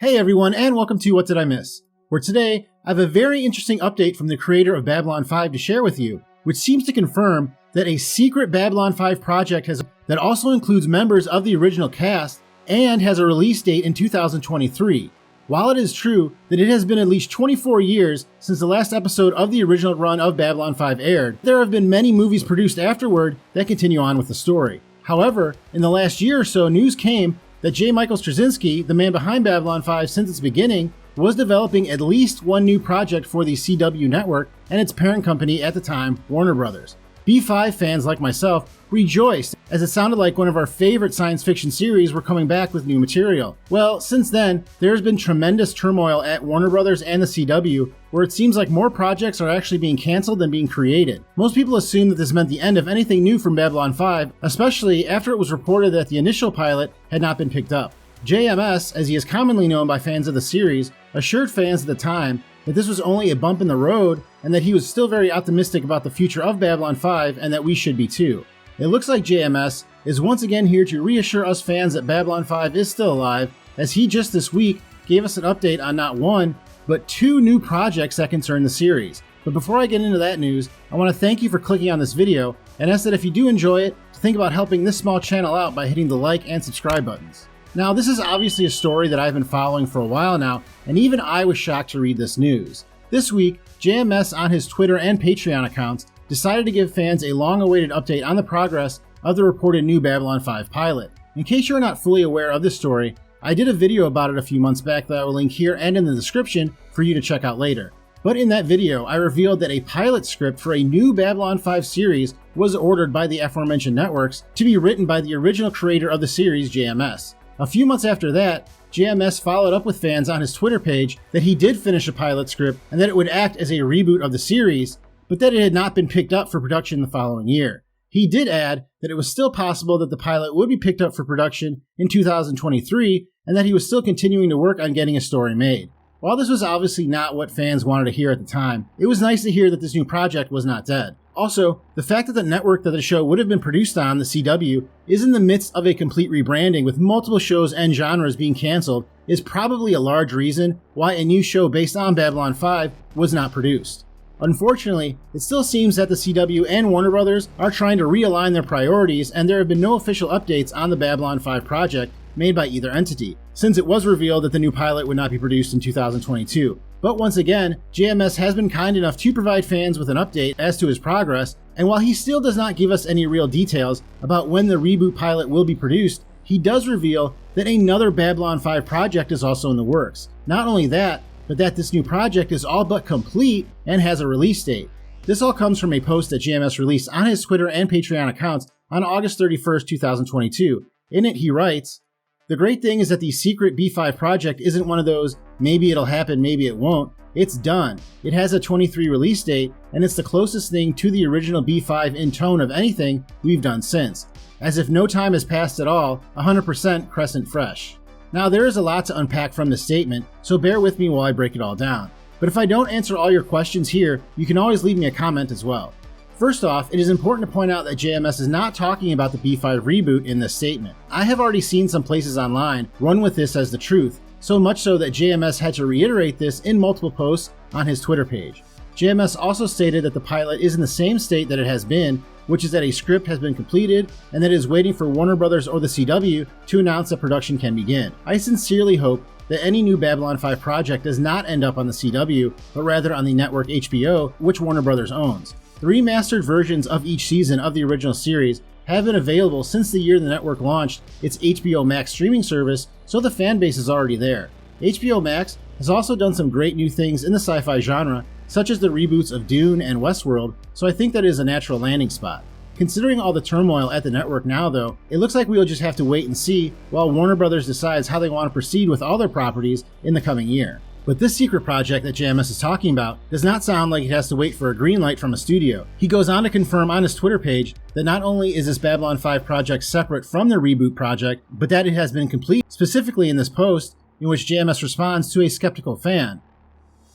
Hey everyone, and welcome to What Did I Miss? Where today, I have a very interesting update from the creator of Babylon 5 to share with you, which seems to confirm that a secret Babylon 5 project that also includes members of the original cast and has a release date in 2023. While it is true that it has been at least 24 years since the last episode of the original run of Babylon 5 aired, there have been many movies produced afterward that continue on with the story. However, in the last year or so, news came that J. Michael Straczynski, the man behind Babylon 5 since its beginning, was developing at least one new project for the CW network and its parent company at the time, Warner Brothers. B5 fans like myself rejoiced, as it sounded like one of our favorite science fiction series were coming back with new material. Well, since then, there has been tremendous turmoil at Warner Brothers and the CW, where it seems like more projects are actually being canceled than being created. Most people assumed that this meant the end of anything new from Babylon 5, especially after it was reported that the initial pilot had not been picked up. JMS, as he is commonly known by fans of the series, assured fans at the time that this was only a bump in the road and that he was still very optimistic about the future of Babylon 5 and that we should be too. It looks like JMS is once again here to reassure us fans that Babylon 5 is still alive, as he just this week gave us an update on not one, but two new projects that concern the series. But before I get into that news, I want to thank you for clicking on this video and ask that if you do enjoy it, to think about helping this small channel out by hitting the like and subscribe buttons. Now, this is obviously a story that I've been following for a while now, and even I was shocked to read this news. This week, JMS on his Twitter and Patreon accounts decided to give fans a long-awaited update on the progress of the reported new Babylon 5 pilot. In case you're not fully aware of this story, I did a video about it a few months back that I will link here and in the description for you to check out later. But in that video, I revealed that a pilot script for a new Babylon 5 series was ordered by the aforementioned networks to be written by the original creator of the series, JMS. A few months after that, JMS followed up with fans on his Twitter page that he did finish a pilot script and that it would act as a reboot of the series, but that it had not been picked up for production the following year. He did add that it was still possible that the pilot would be picked up for production in 2023 and that he was still continuing to work on getting a story made. While this was obviously not what fans wanted to hear at the time, it was nice to hear that this new project was not dead. Also, the fact that the network that the show would have been produced on, the CW, is in the midst of a complete rebranding with multiple shows and genres being canceled is probably a large reason why a new show based on Babylon 5 was not produced. Unfortunately, it still seems that the CW and Warner Brothers are trying to realign their priorities, and there have been no official updates on the Babylon 5 project made by either entity, since it was revealed that the new pilot would not be produced in 2022. But once again, JMS has been kind enough to provide fans with an update as to his progress, and while he still does not give us any real details about when the reboot pilot will be produced, he does reveal that another Babylon 5 project is also in the works. Not only that, but that this new project is all but complete and has a release date. This all comes from a post that JMS released on his Twitter and Patreon accounts on August 31st, 2022. In it, he writes, "The great thing is that the secret B5 project isn't one of those, maybe it'll happen, maybe it won't. It's done. It has a 23 release date, and it's the closest thing to the original B5 in tone of anything we've done since. As if no time has passed at all, 100% Crescent fresh." Now, there is a lot to unpack from this statement, so bear with me while I break it all down. But if I don't answer all your questions here, you can always leave me a comment as well. First off, it is important to point out that JMS is not talking about the B5 reboot in this statement. I have already seen some places online run with this as the truth, so much so that JMS had to reiterate this in multiple posts on his Twitter page. JMS also stated that the pilot is in the same state that it has been, which is that a script has been completed and that it is waiting for Warner Brothers or the CW to announce that production can begin. I sincerely hope that any new Babylon 5 project does not end up on the CW, but rather on the network HBO, which Warner Brothers owns. The remastered versions of each season of the original series have been available since the year the network launched its HBO Max streaming service, so the fan base is already there. HBO Max has also done some great new things in the sci-fi genre, such as the reboots of Dune and Westworld, so I think that is a natural landing spot. Considering all the turmoil at the network now though, it looks like we'll just have to wait and see while Warner Brothers decides how they want to proceed with all their properties in the coming year. But this secret project that JMS is talking about does not sound like it has to wait for a green light from a studio. He goes on to confirm on his Twitter page that not only is this Babylon 5 project separate from the reboot project, but that it has been complete, specifically in this post in which JMS responds to a skeptical fan.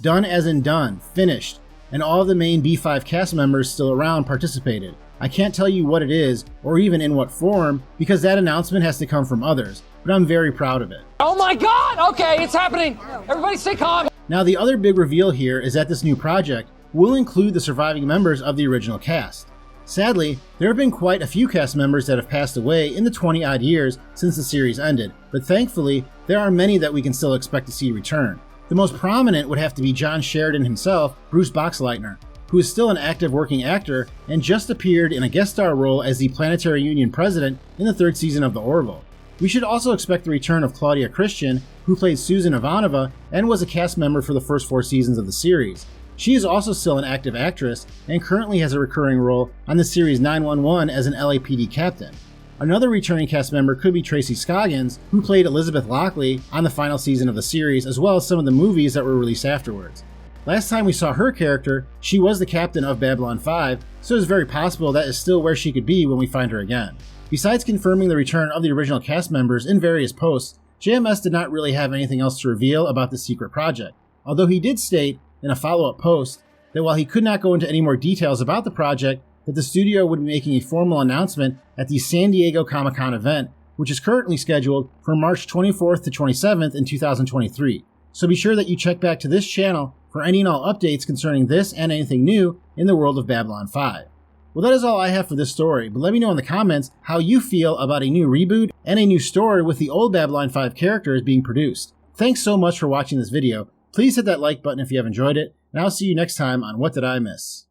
"Done as in done, finished, and all of the main B5 cast members still around participated. I can't tell you what it is, or even in what form, because that announcement has to come from others, but I'm very proud of it. Oh my God! Okay, it's happening! Everybody stay calm! Now, the other big reveal here is that this new project will include the surviving members of the original cast. Sadly, there have been quite a few cast members that have passed away in the 20-odd years since the series ended, but thankfully, there are many that we can still expect to see return. The most prominent would have to be John Sheridan himself, Bruce Boxleitner, who is still an active working actor and just appeared in a guest star role as the Planetary Union president in the 3rd season of The Orville. We should also expect the return of Claudia Christian, who played Susan Ivanova and was a cast member for the first 4 seasons of the series. She is also still an active actress and currently has a recurring role on the series 911 as an LAPD captain. Another returning cast member could be Tracy Scoggins, who played Elizabeth Lockley on the final season of the series, as well as some of the movies that were released afterwards. Last time we saw her character, she was the captain of Babylon 5, so it's very possible that is still where she could be when we find her again. Besides confirming the return of the original cast members in various posts, JMS did not really have anything else to reveal about the secret project, although he did state in a follow-up post that while he could not go into any more details about the project, that the studio would be making a formal announcement at the San Diego Comic-Con event, which is currently scheduled for March 24th to 27th in 2023. So be sure that you check back to this channel for any and all updates concerning this and anything new in the world of Babylon 5. Well, that is all I have for this story, but let me know in the comments how you feel about a new reboot and a new story with the old Babylon 5 characters being produced. Thanks so much for watching this video. Please hit that like button if you have enjoyed it, and I'll see you next time on What Did I Miss?